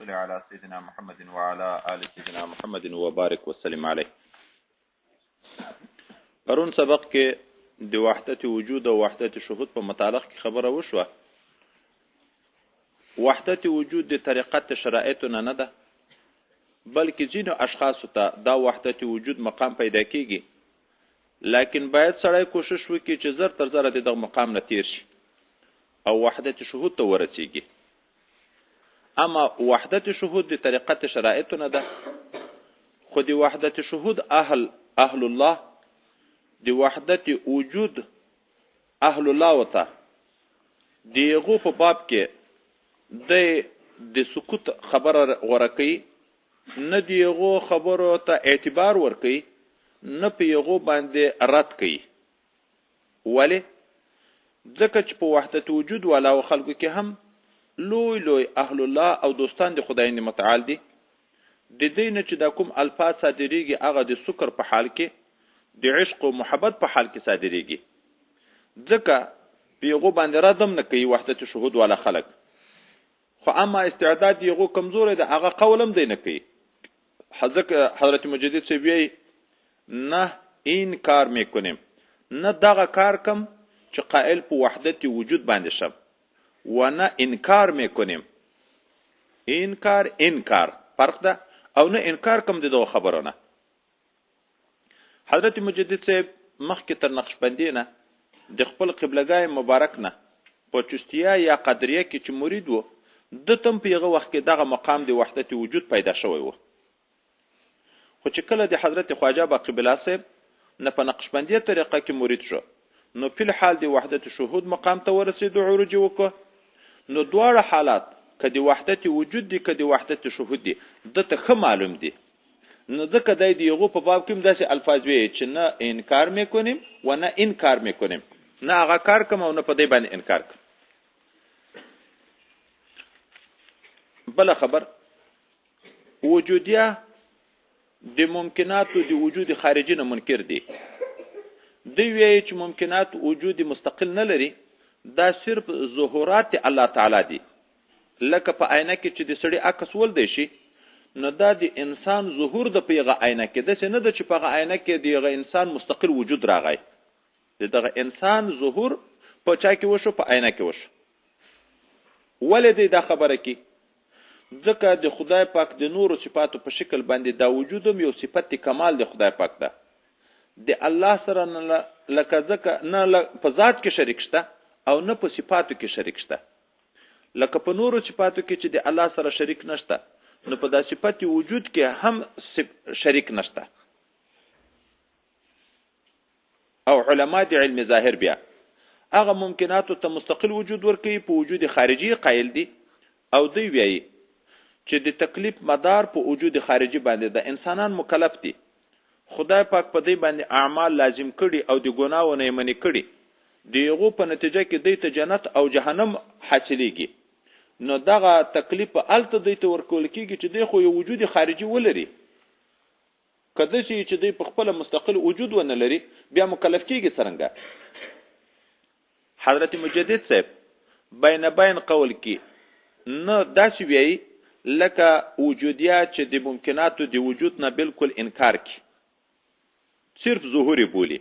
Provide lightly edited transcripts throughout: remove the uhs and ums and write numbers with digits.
صل على سيدنا محمد وعلى آل سيدنا محمد وبارك وسلم عليه. پرون سبق کې د وحدت وجود او وحدت شهود په متعلق کې خبره وشوه. وحدت وجود د طریقت شرایطونه نه ده، بلکې ځینو اشخاصو ته دا وحدت وجود مقام پیدا کیږي، لیکن باید سړی کوشش وکړي چې زر تر زره د دغه مقام نه تیر شي او وحدت شهود ته ورسیږي. اما وحدت شهود د طریقت شرایطونه ده، خو د وحدت شهود اهل الله د وحدت وجود اهل الله وته دیغو په باب کې د سکوت خبره غوړه کوي، نه دیغو خبرو ته اعتبار ور کوي، نه په یغو باندې رد کوي. ولی ځکه چې په وحدت وجود والا خلکو کې هم لوی اهل الله او دوستان د خدای متعال دي. د دې نه چې دا کوم الفاظ صادریږي هغه د سکر په حال کې، د عشق او محبت په حال کې صادریږي، ځکه په یغو باندې ردم نه کوي وحدت شهود والا خلک. خو اما استعداد یغو کمزور ده، هغه قولم دی نه کوي. حضرت مجدد سے وی نه این کار میکنیم، نه دغه کار کم چې قائل په وحدت وجود باندې شم، و نه انکار میکنیم. انکار فرق ده، او نه انکار کم د دغه خبرونه. حضرت مجدد صاحب مخکې تر نقشبندی نه د خپل قبلګاه مبارک نه په چستیا یا قدریه کې چې مرید و، د تم په هغه وخت کې دغه مقام د وحدت وجود پیدا شوی و. خو چې کله د حضرت خواجه باقبلا صاحب نه په نقشبندیه طریقه کې مرید شو، نو په حال د وحدت شهود مقام ته ورسید او عروج وکړ. نو دواړه حالات که د وحدت وجود دي که د وحدت شهود دي د ته ښه معلوم دي. نو ځکه دی د یغو په باب کې داسې الفاظ وی چې نه انکار میکنیم و نه انکار میکنیم، نه هغه کار کوم او نه په دی باندې انکار کوم. بل خبر وجودیه د ممکناتو د وجود خارجي نه منکر دي. دی وی چې ممکنات وجود مستقل نه لري، دا صرف ظهورات الله تعالی دي. لکه په آینه کې چې د سړي عکس ول دی شي، نو دا د انسان ظهور د پیغه آینه کې داسې نه ده چې په آینه کې دغه انسان مستقل وجود راغی. دغه انسان ظهور په چا کې وشو؟ په آینه کې وشو. ولې دی دا خبره کې؟ ځکه د خدای پاک د نور صفاتو په شکل باندې دا وجودم یو صفت کمال د خدای پاک ده. د الله سره نه لکه ځکه نه په ذات کې شریک شته او نه په صفاتو کې شریک شته. لکه په نورو صفاتو کې چې د الله سره شریک نشته، نو په دا صفت وجود کې هم شریک نشته. او علما د علم ظاهر بیا هغه ممکناتو ته مستقل وجود ورکوي، په وجود خارجي قائل دي، او دوی وایي چې د تکلیف مدار په وجود خارجي باندې د انسانان مکلف دي. خدای پاک په دې باندې اعمال لازم کړي او د ګناو نه منې کړي، دیغو په نتیجه کې دوی ته جنت او جهنم حاصلېږي. نو دغه تکلیف په الته دوی ته ورکول کېږي چې دوی خو یو وجود خارجي ولري. که داسې چې دوی په خپله مستقل وجود ونه لري، بیا مکلف کېږي څرنګه؟ حضرت مجدد صاحب بین قول کې نه داسې وایي لکه وجودیات چې د ممکناتو د وجود نه بالکل انکار کی، صرف ظهوري بولی،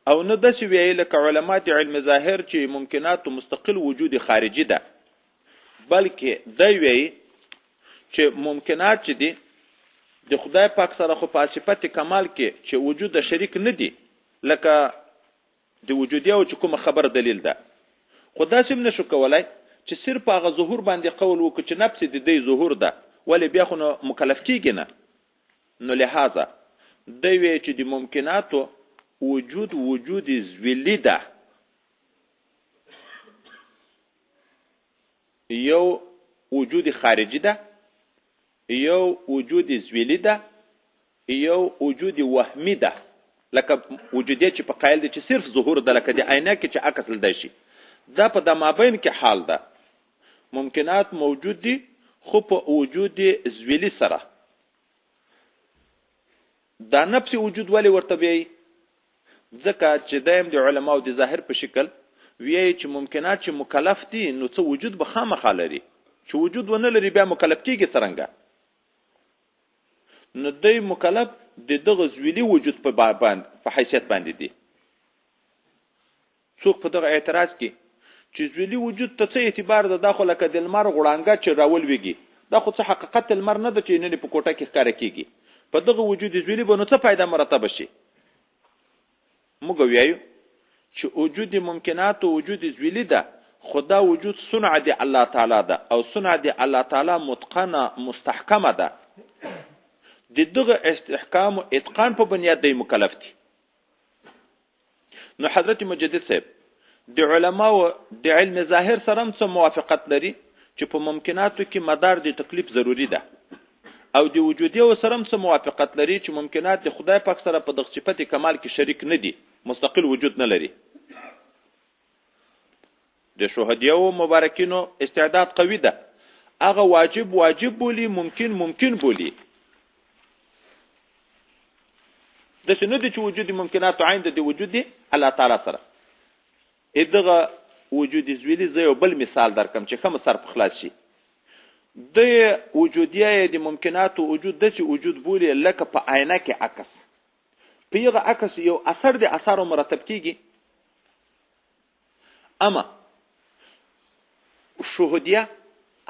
او نه داسې وایي لکه علماء د علم ظاهر چې ممکناتو مستقل وجود خارجي ده، بلکې دی وایي چې ممکنات چې دي د خدای پاک سره خو په صفت کمال کې چې وجود د شریک نه دي، لکه د وجودیه او چې کومه خبر دلیل ده. خو داسې هم نشو کولای چې صرف هغه ظهور باندې قول وکړو چې نفس د دې ظهور ده، ولې بیا خو نو مکلف کېږي نه. نو لہذا دی وایي چې د ممکناتو وجود زویلی ده، یو وجود خارجي ده، یو وجود زویلی ده، یو وجود وهمی ده. لکه وجودیه چې په قائل دي چې صرف ظهور ده، لکه د آینه کې چې عکس لیدای شي، دا په د مابین کې حال ده. ممکنات موجود دي خو په وجود زویلی سره. دا نفس وجود ولی ورته وایي؟ ځکه چې دایم د علماو د ظاهر په شکل وایي چې ممکنات چې مکلف دي نو څه وجود به خامخا لري، چې وجود ونه لري بیا مکلف کیږي څرنګه؟ نو دی مکلف د دغه زویلي وجود په حیثیت باندې دی. څوک په دغه اعتراض کې چې زویلي وجود ته څه اعتبار ده، دا خو لکه د لمر غړانګه چې راولویږي، دا خو څه حقیقت لمر نه ده چې نه په کوټه کې ښکاره کیږي. په دغه وجود زویلي به نو څه فایده مرتبه شي؟ موږ وایو چې وجود ممکنات او وجود زویلي ده، خدا وجود صنع دی الله تعالی ده او صنع دی الله تعالی متقنه مستحکمه ده. د دغه استحکام او اتقان په بنیاد دی مکلف دي. نو حضرت مجدد صاحب د علماء د علم ظاهر سره هم موافقت لري چې په ممکناتو کې مدار د تکلیف ضروری ده، او د وجودي سره هم موافقت لري چې ممکنات د خدای پاک سره په دغه صفت کمال کې شریک نه دي، مستقل وجود نه لري. د شهداو مبارکینو استعداد قوي ده، هغه واجب بولی، ممکن بولی. د څه نه دي چې وجود ممکنات عین د وجود الله تعالی سره. دغه وجود زویلی زه یو بل مثال درکم چې کوم سر په خلاص شي. د وجودیه د ممکنات وجود د چې وجود بولی لکه په آینه کې عکس، په یغه عکس یو اثر د اثارو مرتب کیږي. اما شهودیه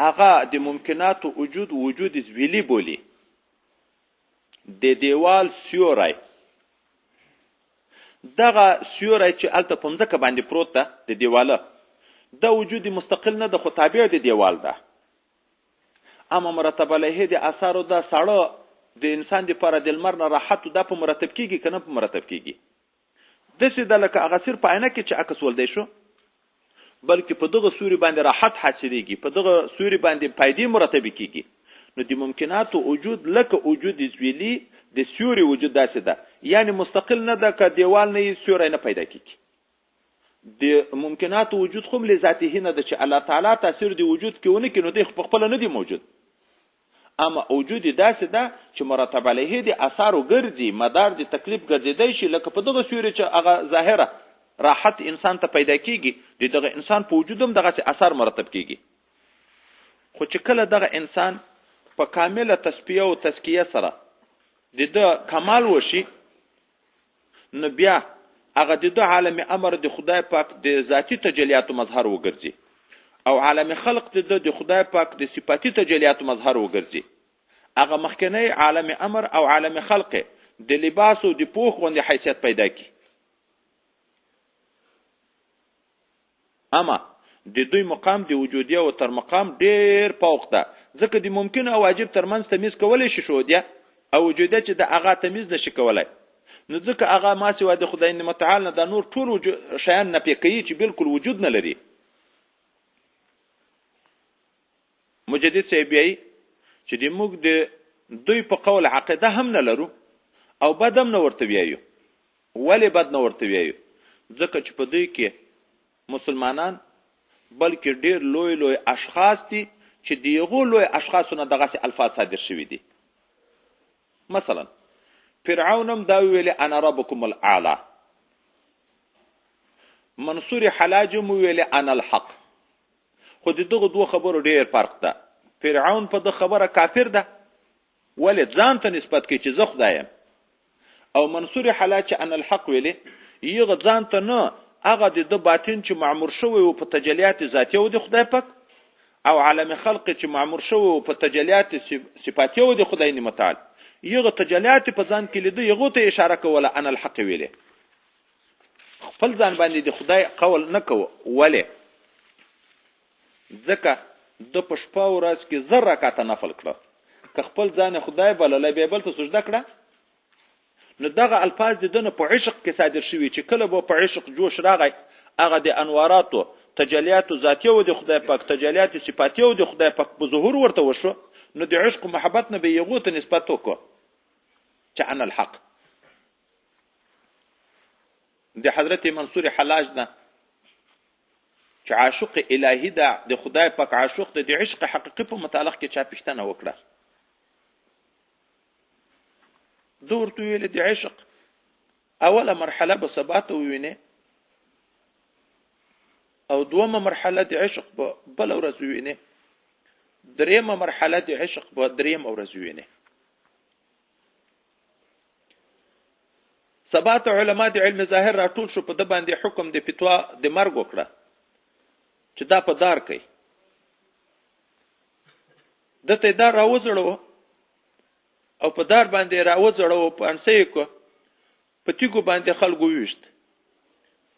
هغه د ممکنات وجود زویلی بولی. د دیوال سیورای، دغه سیورای چې الته په مځکه باندې پروت ده د دیواله، دا وجود مستقل نه ده خو تابع د دیوال ده. اما مرتبه له د اثارو دا ساړه د انسان د لپاره د لمر نه راحت دا په مرتب کیږي کنه په مرتب کیږي؟ دسې د لکه هغه سر په عینه کې چې عکس ولدی شو، بلکې په دغه سوري باندې راحت حاصلېږي، په دغه سوري باندې پیدې مرتب کیږي. نو د ممکنات وجود لکه وجود زویلی د سوري وجود داسې ده، یعنی مستقل نه ده، که دیوال نه سوري نه پیدا کیږي. د ممکنات وجود خو لذاته نه ده چې الله تعالی تاثیر دی وجود کې ونه کې، نو دی خپل نه دی موجود. اما وجود داسې ده چې مرتب علیه د اثارو ګرځي، مدار د تکلیف ګرځیدای شي، لکه په دغه سوري چې هغه ظاهره راحت انسان ته پیدا کیږي، دغه انسان په وجود هم دغه اثر مرتب کیږي. خو چې کله دغه انسان په کامله تسبیح او تزکیه سره د کمال وشي، نو بیا هغه د عالم امر د خدای پاک د ذاتی تجلیاتو مظهر وګرځي، او عالم خلق د خدای پاک د صفاتی تجلیاتو مظهر وګرځي. هغه مخکنی عالم امر او عالم خلق د لباس او د پوخ غوندې حیثیت پیدا کی. اما د دوی مقام د وجودیه او تر مقام ډیر فوق ده، ځکه د ممکن او واجب ترمنځ تمیز کولای شي شهودیه او وجودیه چې د هغه تمیز نشي کولای. نو ځکه هغه ما سوا د خدای متعال نه د نور ټول شیان نه پېکوي چې بالکل وجود نه لري. مجدد صاحب یې چې د موږ د دوی په قول عقیده هم نه لرو او بد هم نه ورته ویایو. ولې بد نه ورته ویایو؟ ځکه چې په دوی کې مسلمانان بلکې ډیر لوی اشخاص دي چې دیغو لوی اشخاصو نه دغه الفاظ صادر شوي دي. مثلا فرعون هم دا ویلي انا ربکم الاعلى، منصور حلاج هم ویلي انا الحق. خو د دغه دوه خبرو ډیر فرق ده. فرعون په د خبره کافر ده، ولې ځان ته نسبت کوي چې زه خدای یم، او منصور حلاج چې انا الحق ویلي یغه ځان ته نه، هغه د باطن چې معمور شوی او په تجلیات ذاتیه او د خدای پاک، او عالم خلق چې معمور شوی او په تجلیات صفاتیه او د خدای متعال، یغه تجلیات په ځان کې لیدو یغه ته اشاره کوله انا الحق ویلي. خپل ځان باندې د خدای قول نه کوه. ولې؟ ځکه د په شپه ورځ کې زر رکعاته نفل کړه، که خپل ځان خدای بللی بیا بل ته سجده کړه، نو دغه الفاظ د دنه په عشق کې صادر شوي چې کله به په عشق جوش راغی، هغه د انواراتو تجلیات ذاتیه او د خدای پاک تجلیات صفاتیه او د خدای پاک په ظهور ورته وشو، نو د عشق او محبت نه به یغو ته نسبت وکړو چې انا الحق. د حضرت منصور حلاج نه چې عاشق الهی ده، د خدای پاک عاشق ده، د عشق حقیقي په متعلق کې چا پوښتنه وکړه. دورته ویل د عشق اوله مرحله به سبا ته ووینې، او دومه مرحله د عشق په بله ورځ ووینې. دریمه مرحله د عشق په دریم ورځ ویني. سبات علما د علم ظاهر راټول شو په د باندې حکم د فتوا د مرګ وکړه چې دا په دار کوي. دته دار راوځړو او په دار باندې راوځړو په انسې کو په تیګو باندې خلکو ویشت.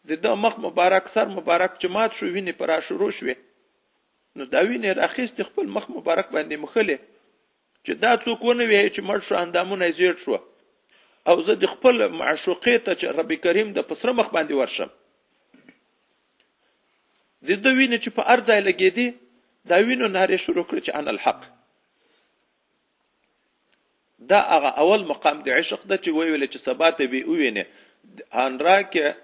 د مخ مبارک سر مبارک چې مات شو ویني پر شروع شوه. نو دا ویني راخیست خپل مخ مبارک باندې مخله چې دا څوک ونه وی چې مړ شو اندامونه زیړ شو او زه د خپل معشوقې ته چې رب کریم د پسره مخ باندې ورشم. د ویني چې په ارزای لګېدی دا وینو ناره شروع کړ چې انا الحق. دا هغه اول مقام د عشق ده چې ویل چې ثبات به ویني ان راکه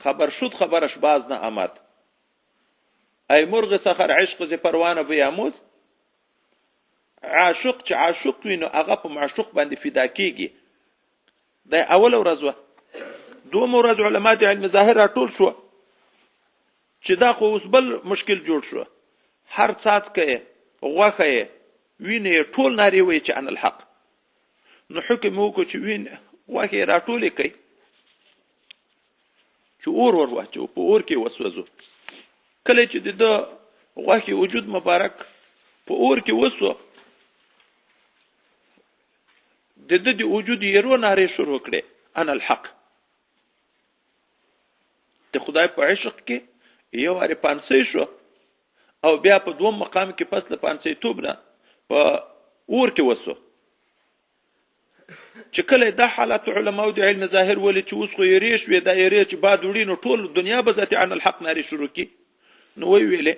خبر شد خبرش باز نه آمد. ای مرغ سخر عشق ز پروانه بیاموز. عاشق چې عاشق وینو هغه په معشوق باندې فدا کیږي. دا اول ورځ و. دوم ورځ علما د علم ظاهر ټول شو چې دا خو اوس بل مشکل جوړ شو. هر څات کې غوخه ویني ټول ناری وي چې ان الحق. نو حکم وکړو چې وین غوخه راټولې کوي چې اور واچو په اور کې وسوځو. کله چې د غوخه وجود مبارک په اور کې وسو د وجود یې رو ناری شروع کړي ان الحق. د خدای په عشق کې یو اړ پانسې شو او بیا په دوم مقام کې پس له پانسې توب نه په اور کې وسو. چې کله دا حالت علماء د علم ظاهر ولې چې اوس خو یې ریش وي دا یې ریش بعد وړي نو ټول دنیا به ذات عن الحق ناری شروع کی. نو وی ویلې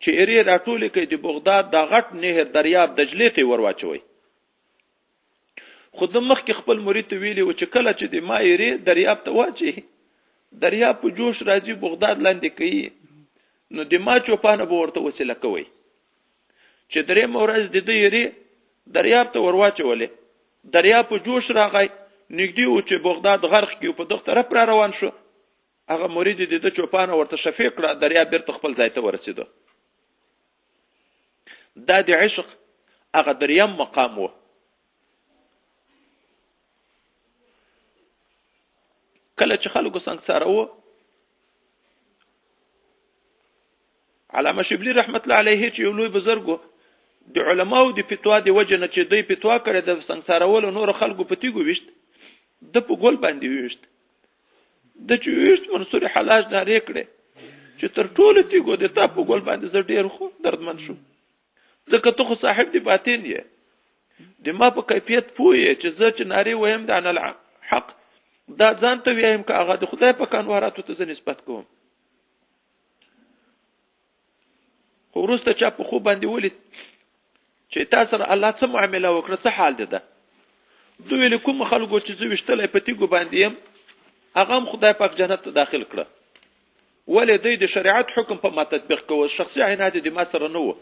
چې یې راټولې کې د بغداد د غټ نهر دریاب دجله ته ورواچوي. خود مخ کې خپل مرید ته ویلې و چې کله چې د ما یې دریاب ته واچي دریاب په جوش راځي بغداد لاندې کوي نو د ما چوپانه به ورته وسیله کوي چې درې مورز د دې دریاب ته ورواچولې. دریاب په جوش راغی نږدې و چې بغداد غرق کې په دغه طرف را روان شو. هغه مرید د چوپانه ورته شفیق کړه دریاب بیرته خپل ځای ته ورسېدو. دا د عشق هغه دریم مقام و. کله چې خلکو څنګه وو علامه شبلی رحمت الله علیه چې یو لوی بزرګو د علماو د فتوا د وجه نه چې دوی فتوا کړې د څنګهارولو نور خلکو په تیګو وشت د په ګول باندې وشت د چې وشت منصور حلاج نارې کړې چې تر ټولو تیګو د تا په ګول باندې زه ډیر خو دردمن شو ځکه ته خو صاحب دی باطن یې د ما په کیفیت پوهې چې زه چې نارې وایم د ان الحق دا ځان ته ویم که هغه د خدای په قانوناتو ته نسبت کوم. خو وروسته چا په خوب باندې ولید چې تاسو سره الله څه معامله وکړه څه حال ده. دوی له کوم خلکو چې زه وشتلې په تیګو باندې يم هغه خدای پاک جنت ته داخل کړه. ولې دوی د شریعت حکم په ما تطبیق کوو شخصي عینات د ما سره نه وو.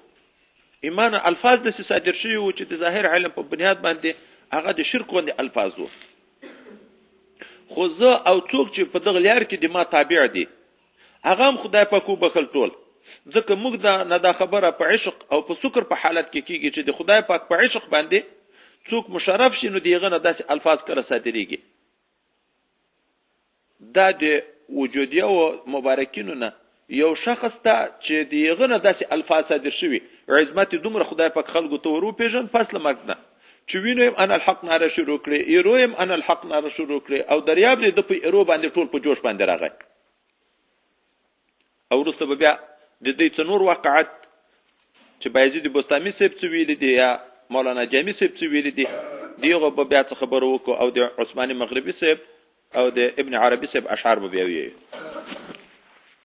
ایمان الفاظ د صادر شوی و چې د ظاهر علم په بنیاد باندې هغه د شرک باندې الفاظ وو. خو زه او څوک چې په دغه لار کې د ما تابع دي هغه هم خدای پاک وبخل ټول. ځکه موږ نه دا خبره په عشق او په سکر په حالت کې کیږي چې د خدای پاک په عشق باندې څوک مشرف شي نو دیغه نه داسې الفاظ کړه صادریږي. دا د وجودیه او مبارکینو نه یو شخص ته چې دیغه نه داسې الفاظ صادر شوي عظمت دومره خدای پاک خلکو ته ورو پیژن فاصله مرګ نه چې وینم ان الحق ناره شروع کړي ایرویم ان الحق ناره شروع کړي او دریاب دې د په ایرو باندې ټول په جوش باندې راغی. او وروسته بیا د دې څنور واقعات چې بایزید بستامي صاحب څه ویل دي یا مولانا جامی صاحب څه ویل دي دیغه به بیا څه خبرو وکړو او د عثماني مغربي صاحب او د ابن عربي صاحب اشعار به بیا وی.